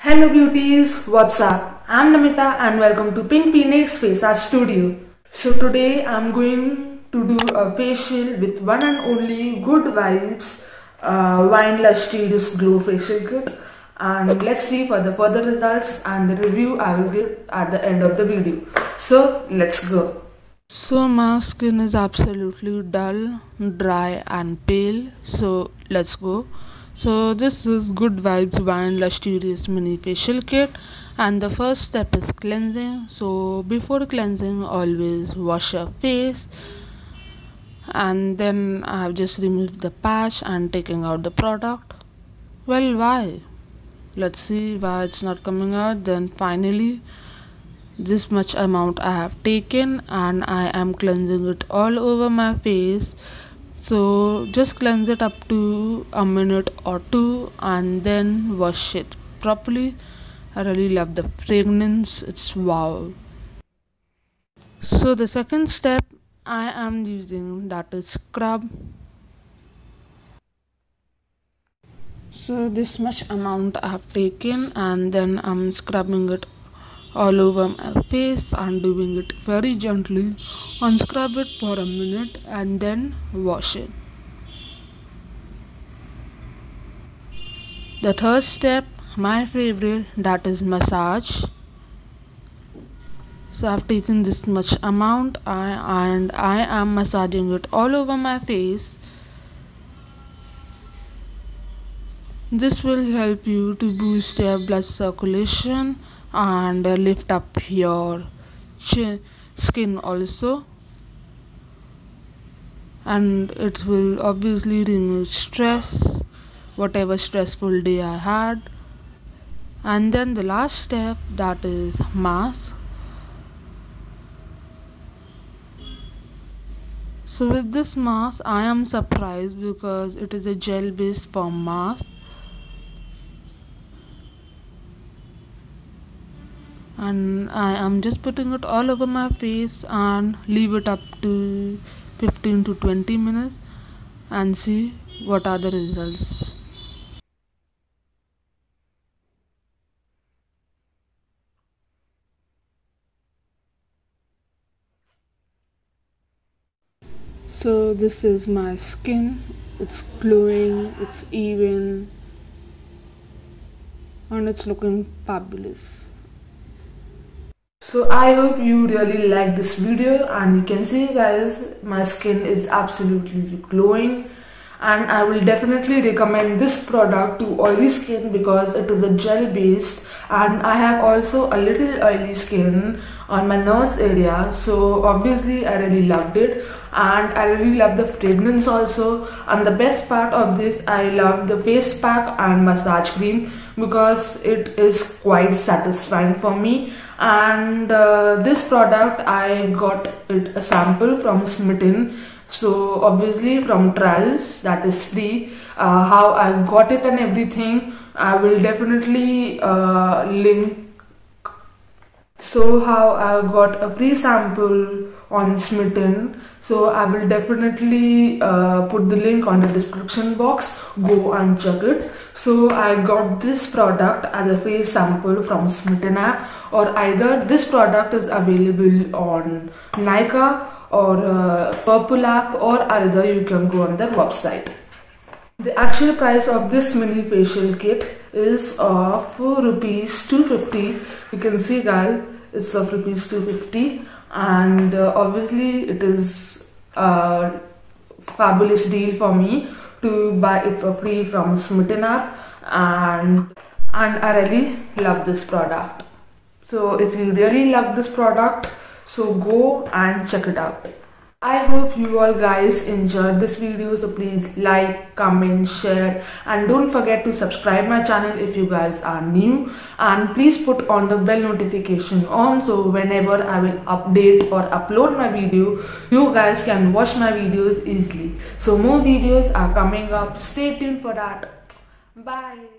Hello beauties, what's up? I'm Namita and welcome to Pink Phoenix Face Art Studio. So today I'm going to do a facial with one and only Good Vibes Wine Lustrous Glow Facial Kit, and let's see for the further results and the review I will give at the end of the video. So let's go. So my skin is absolutely dull, dry and pale, so let's go. So this is Good Vibes Wine Lustrous Mini Facial Kit, and the first step is cleansing. So before cleansing, always wash your face, and then I have just removed the patch and taking out the product. Well, why? Let's see why it's not coming out. Then finally, this much amount I have taken and I am cleansing it all over my face. So just cleanse it up to a minute or two and then wash it properly. I really love the fragrance, it's wow. So the second step I am using, that is scrub. So this much amount I have taken and then I'm scrubbing it all over my face and doing it very gently. Unscrub it for a minute and then wash it. The third step, my favorite, that is massage. So I've taken this much amount and I am massaging it all over my face. This will help you to boost your blood circulation and lift up your skin also, and it will obviously remove stress, whatever stressful day I had. And then the last step, that is mask. So with this mask I am surprised because it is a gel based foam mask, and I am just putting it all over my face and leave it up to 15 to 20 minutes and see what are the results. So this is my skin. It's glowing, it's even, and it's looking fabulous. So I hope you really like this video, and you can see guys, my skin is absolutely glowing, and I will definitely recommend this product to oily skin because it is a gel based, and I have also a little oily skin on my nose area, so obviously I really loved it, and I really love the fragrance also. And the best part of this, I love the face pack and massage cream because it is quite satisfying for me. And this product I got it a sample from SMYTTEN, so obviously from trials, that is free. How I got it and everything I will definitely link. So how I got a free sample on SMYTTEN, so I will definitely put the link on the description box. Go and check it. So I got this product as a free sample from SMYTTEN app, or either this product is available on NICKA or Purple app, or either you can go on their website. The actual price of this mini facial kit is of rupees 250. You can see guys, it's of rupees 250, and obviously it is a fabulous deal for me to buy it for free from SMYTTEN app, and I really love this product. So if you really love this product, so go and check it out. I hope you all guys enjoyed this video, so please like, comment, share, and don't forget to subscribe my channel if you guys are new, and please put on the bell notification on, so whenever I will update or upload my video, you guys can watch my videos easily. So more videos are coming up, stay tuned for that. Bye.